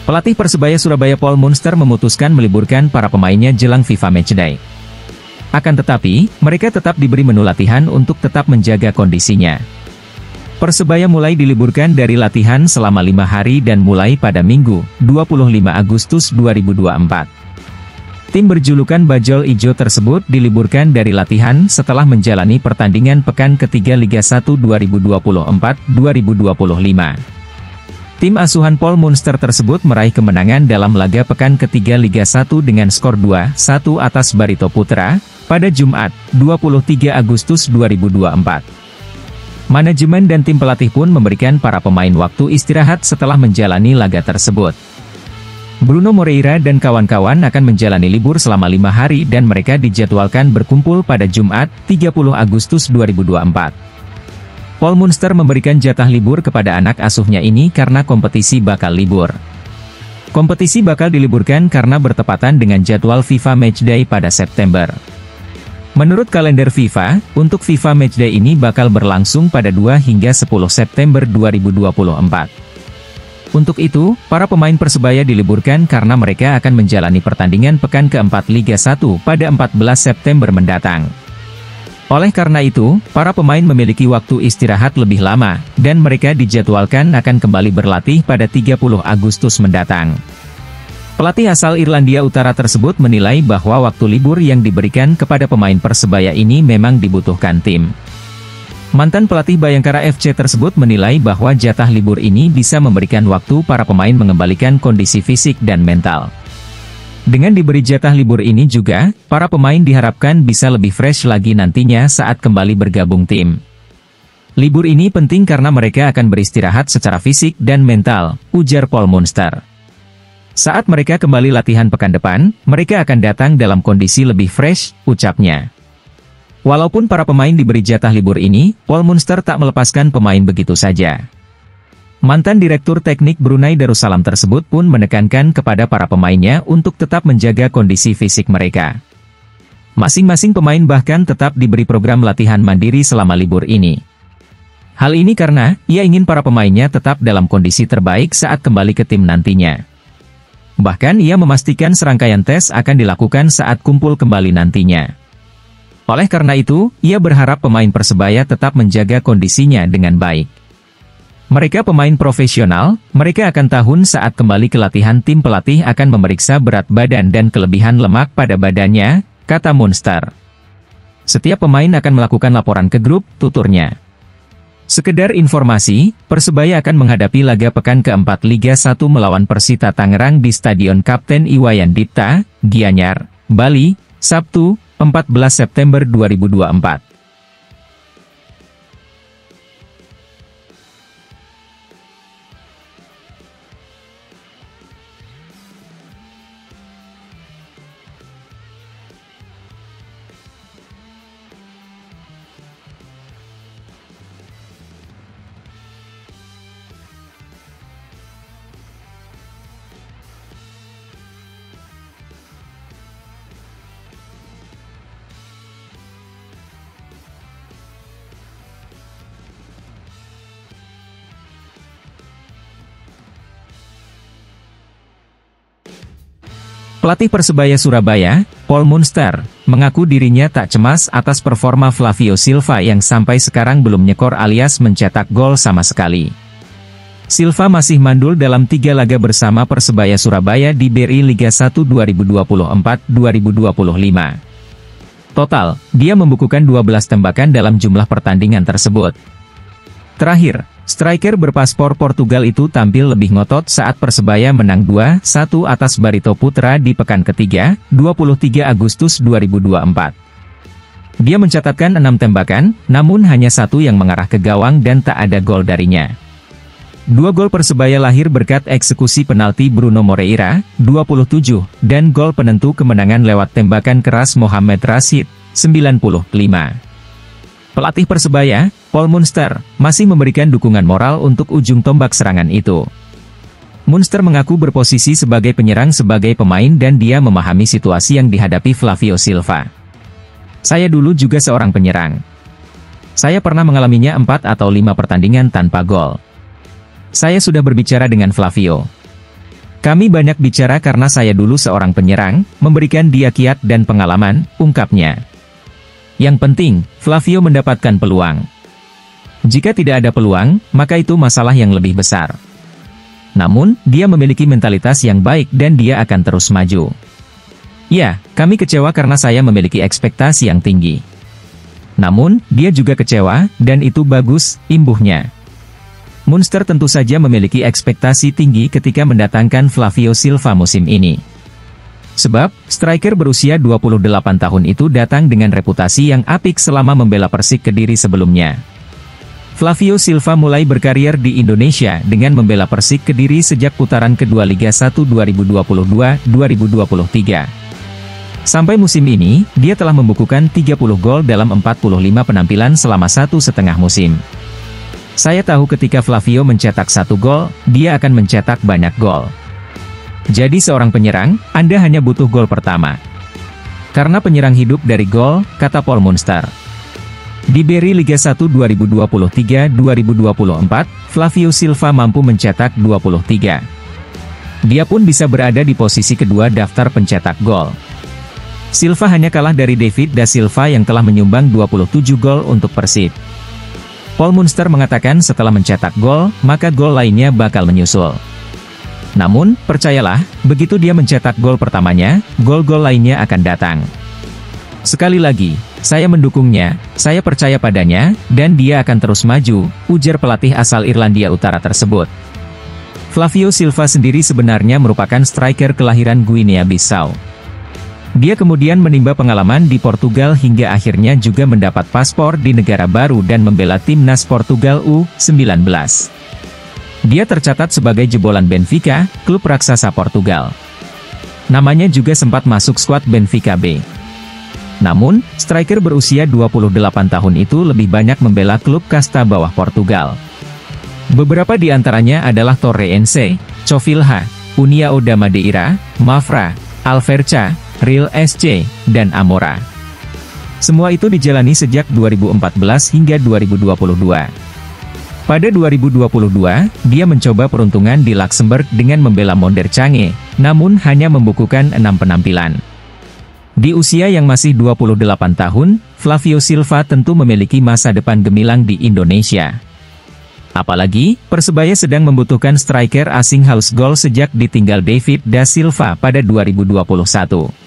Pelatih Persebaya Surabaya Paul Munster memutuskan meliburkan para pemainnya jelang FIFA Matchday. Akan tetapi, mereka tetap diberi menu latihan untuk tetap menjaga kondisinya. Persebaya mulai diliburkan dari latihan selama 5 hari dan mulai pada Minggu, 25 Agustus 2024. Tim berjulukan Bajul Ijo tersebut diliburkan dari latihan setelah menjalani pertandingan pekan ketiga Liga 1 2024-2025. Tim asuhan Paul Munster tersebut meraih kemenangan dalam laga pekan ketiga Liga 1 dengan skor 2-1 atas Barito Putra, pada Jumat, 23 Agustus 2024. Manajemen dan tim pelatih pun memberikan para pemain waktu istirahat setelah menjalani laga tersebut. Bruno Moreira dan kawan-kawan akan menjalani libur selama 5 hari dan mereka dijadwalkan berkumpul pada Jumat, 30 Agustus 2024. Paul Munster memberikan jatah libur kepada anak asuhnya ini karena kompetisi bakal libur. Kompetisi bakal diliburkan karena bertepatan dengan jadwal FIFA Matchday pada September. Menurut kalender FIFA, untuk FIFA Matchday ini bakal berlangsung pada 2 hingga 10 September 2024. Untuk itu, para pemain Persebaya diliburkan karena mereka akan menjalani pertandingan pekan keempat Liga 1 pada 14 September mendatang. Oleh karena itu, para pemain memiliki waktu istirahat lebih lama, dan mereka dijadwalkan akan kembali berlatih pada 30 Agustus mendatang. Pelatih asal Irlandia Utara tersebut menilai bahwa waktu libur yang diberikan kepada pemain Persebaya ini memang dibutuhkan tim. Mantan pelatih Bayangkara FC tersebut menilai bahwa jatah libur ini bisa memberikan waktu para pemain mengembalikan kondisi fisik dan mental. Dengan diberi jatah libur ini juga, para pemain diharapkan bisa lebih fresh lagi nantinya saat kembali bergabung tim. Libur ini penting karena mereka akan beristirahat secara fisik dan mental, ujar Paul Munster. Saat mereka kembali latihan pekan depan, mereka akan datang dalam kondisi lebih fresh, ucapnya. Walaupun para pemain diberi jatah libur ini, Paul Munster tak melepaskan pemain begitu saja. Mantan Direktur Teknik Brunei Darussalam tersebut pun menekankan kepada para pemainnya untuk tetap menjaga kondisi fisik mereka. Masing-masing pemain bahkan tetap diberi program latihan mandiri selama libur ini. Hal ini karena, ia ingin para pemainnya tetap dalam kondisi terbaik saat kembali ke tim nantinya. Bahkan ia memastikan serangkaian tes akan dilakukan saat kumpul kembali nantinya. Oleh karena itu, ia berharap pemain Persebaya tetap menjaga kondisinya dengan baik. Mereka pemain profesional, mereka akan tahu saat kembali ke latihan tim pelatih akan memeriksa berat badan dan kelebihan lemak pada badannya, kata Munster. Setiap pemain akan melakukan laporan ke grup, tuturnya. Sekedar informasi, Persebaya akan menghadapi laga pekan keempat Liga 1 melawan Persita Tangerang di Stadion Kapten Iwayan Dipta, Gianyar, Bali, Sabtu, 14 September 2024. Pelatih Persebaya Surabaya, Paul Munster, mengaku dirinya tak cemas atas performa Flavio Silva yang sampai sekarang belum nyekor alias mencetak gol sama sekali. Silva masih mandul dalam 3 laga bersama Persebaya Surabaya di BRI Liga 1 2024-2025. Total, dia membukukan 12 tembakan dalam jumlah pertandingan tersebut. Terakhir, striker berpaspor Portugal itu tampil lebih ngotot saat Persebaya menang 2-1 atas Barito Putra di pekan ketiga, 23 Agustus 2024. Dia mencatatkan 6 tembakan, namun hanya 1 yang mengarah ke gawang dan tak ada gol darinya. 2 gol Persebaya lahir berkat eksekusi penalti Bruno Moreira, 27, dan gol penentu kemenangan lewat tembakan keras Mohamed Rashid, 95. Pelatih Persebaya, Paul Munster, masih memberikan dukungan moral untuk ujung tombak serangan itu. Munster mengaku berposisi sebagai penyerang sebagai pemain dan dia memahami situasi yang dihadapi Flavio Silva. Saya dulu juga seorang penyerang. Saya pernah mengalaminya 4 atau 5 pertandingan tanpa gol. Saya sudah berbicara dengan Flavio. Kami banyak bicara karena saya dulu seorang penyerang, memberikan dia kiat dan pengalaman, ungkapnya. Yang penting, Flavio mendapatkan peluang. Jika tidak ada peluang, maka itu masalah yang lebih besar. Namun, dia memiliki mentalitas yang baik dan dia akan terus maju. Ya, kami kecewa karena saya memiliki ekspektasi yang tinggi. Namun, dia juga kecewa, dan itu bagus, imbuhnya. Munster tentu saja memiliki ekspektasi tinggi ketika mendatangkan Flavio Silva musim ini. Sebab, striker berusia 28 tahun itu datang dengan reputasi yang apik selama membela Persik Kediri sebelumnya. Flavio Silva mulai berkarir di Indonesia dengan membela Persik Kediri sejak putaran kedua Liga 1 2022-2023. Sampai musim ini, dia telah membukukan 30 gol dalam 45 penampilan selama 1,5 musim. Saya tahu ketika Flavio mencetak 1 gol, dia akan mencetak banyak gol. Jadi seorang penyerang, Anda hanya butuh gol pertama. Karena penyerang hidup dari gol, kata Paul Munster. Di Beri Liga 1 2023-2024, Flavio Silva mampu mencetak 23. Dia pun bisa berada di posisi kedua daftar pencetak gol. Silva hanya kalah dari David da Silva yang telah menyumbang 27 gol untuk Persib. Paul Munster mengatakan setelah mencetak gol, maka gol lainnya bakal menyusul. Namun, percayalah, begitu dia mencetak gol pertamanya, gol-gol lainnya akan datang. Sekali lagi, saya mendukungnya, saya percaya padanya, dan dia akan terus maju, ujar pelatih asal Irlandia Utara tersebut. Flavio Silva sendiri sebenarnya merupakan striker kelahiran Guinea-Bissau. Dia kemudian menimba pengalaman di Portugal hingga akhirnya juga mendapat paspor di negara baru dan membela timnas Portugal U19. Dia tercatat sebagai jebolan Benfica, klub raksasa Portugal. Namanya juga sempat masuk skuad Benfica B. Namun, striker berusia 28 tahun itu lebih banyak membela klub kasta bawah Portugal. Beberapa di antaranya adalah Torreense, Covilha, União da Madeira, Mafra, Alverca, Real SC, dan Amora. Semua itu dijalani sejak 2014 hingga 2022. Pada 2022, dia mencoba peruntungan di Luxembourg dengan membela Monderchange, namun hanya membukukan 6 penampilan. Di usia yang masih 28 tahun, Flavio Silva tentu memiliki masa depan gemilang di Indonesia. Apalagi, Persebaya sedang membutuhkan striker asing haus gol sejak ditinggal David da Silva pada 2021.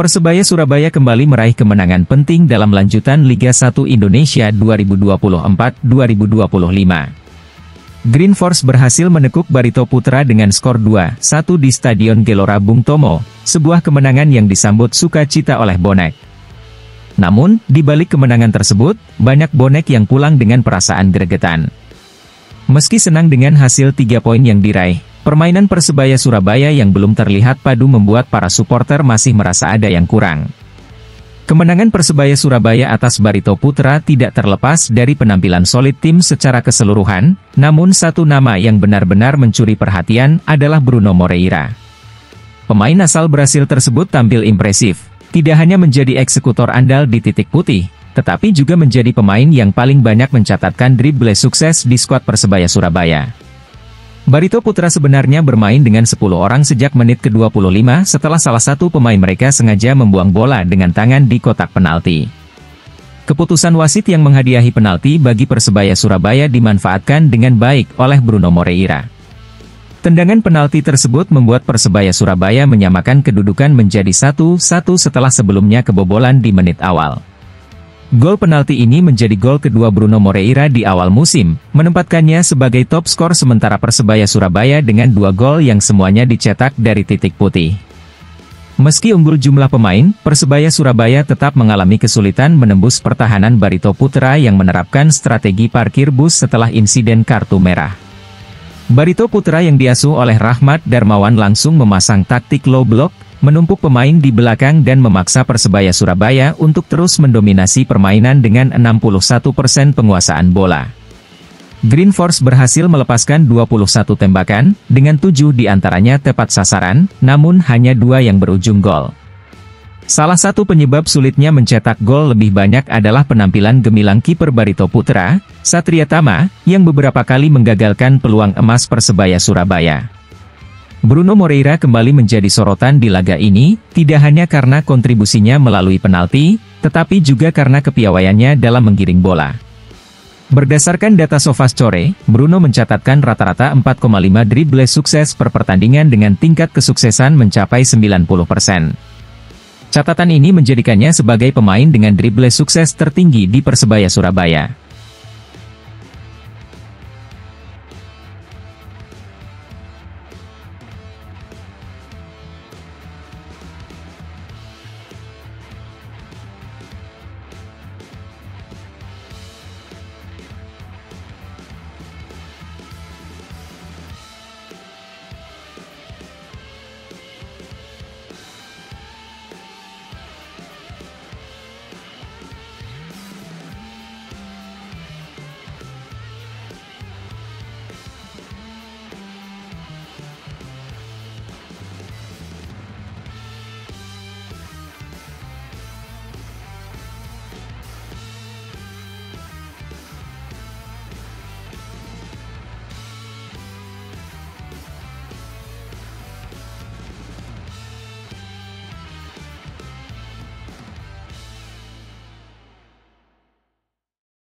Persebaya Surabaya kembali meraih kemenangan penting dalam lanjutan Liga 1 Indonesia 2024-2025. Green Force berhasil menekuk Barito Putra dengan skor 2-1 di Stadion Gelora Bung Tomo, sebuah kemenangan yang disambut sukacita oleh bonek. Namun, di balik kemenangan tersebut, banyak bonek yang pulang dengan perasaan gregetan. Meski senang dengan hasil 3 poin yang diraih, permainan Persebaya Surabaya yang belum terlihat padu membuat para supporter masih merasa ada yang kurang. Kemenangan Persebaya Surabaya atas Barito Putra tidak terlepas dari penampilan solid tim secara keseluruhan, namun satu nama yang benar-benar mencuri perhatian adalah Bruno Moreira. Pemain asal Brasil tersebut tampil impresif, tidak hanya menjadi eksekutor andal di titik putih, tetapi juga menjadi pemain yang paling banyak mencatatkan dribble sukses di skuad Persebaya Surabaya. Barito Putra sebenarnya bermain dengan 10 orang sejak menit ke-25 setelah salah satu pemain mereka sengaja membuang bola dengan tangan di kotak penalti. Keputusan wasit yang menghadiahi penalti bagi Persebaya Surabaya dimanfaatkan dengan baik oleh Bruno Moreira. Tendangan penalti tersebut membuat Persebaya Surabaya menyamakan kedudukan menjadi 1-1 setelah sebelumnya kebobolan di menit awal. Gol penalti ini menjadi gol kedua Bruno Moreira di awal musim, menempatkannya sebagai top skor sementara Persebaya Surabaya dengan 2 gol yang semuanya dicetak dari titik putih. Meski unggul jumlah pemain, Persebaya Surabaya tetap mengalami kesulitan menembus pertahanan Barito Putra yang menerapkan strategi parkir bus setelah insiden kartu merah. Barito Putra yang diasuh oleh Rahmat Darmawan langsung memasang taktik low block, menumpuk pemain di belakang dan memaksa Persebaya Surabaya untuk terus mendominasi permainan dengan 61% penguasaan bola. Green Force berhasil melepaskan 21 tembakan, dengan 7 diantaranya tepat sasaran, namun hanya 2 yang berujung gol. Salah satu penyebab sulitnya mencetak gol lebih banyak adalah penampilan gemilang kiper Barito Putra, Satria Tama, yang beberapa kali menggagalkan peluang emas Persebaya Surabaya. Bruno Moreira kembali menjadi sorotan di laga ini, tidak hanya karena kontribusinya melalui penalti, tetapi juga karena kepiawaiannya dalam menggiring bola. Berdasarkan data SofaScore, Bruno mencatatkan rata-rata 4,5 dribble sukses per pertandingan dengan tingkat kesuksesan mencapai 90%. Catatan ini menjadikannya sebagai pemain dengan dribble sukses tertinggi di Persebaya Surabaya.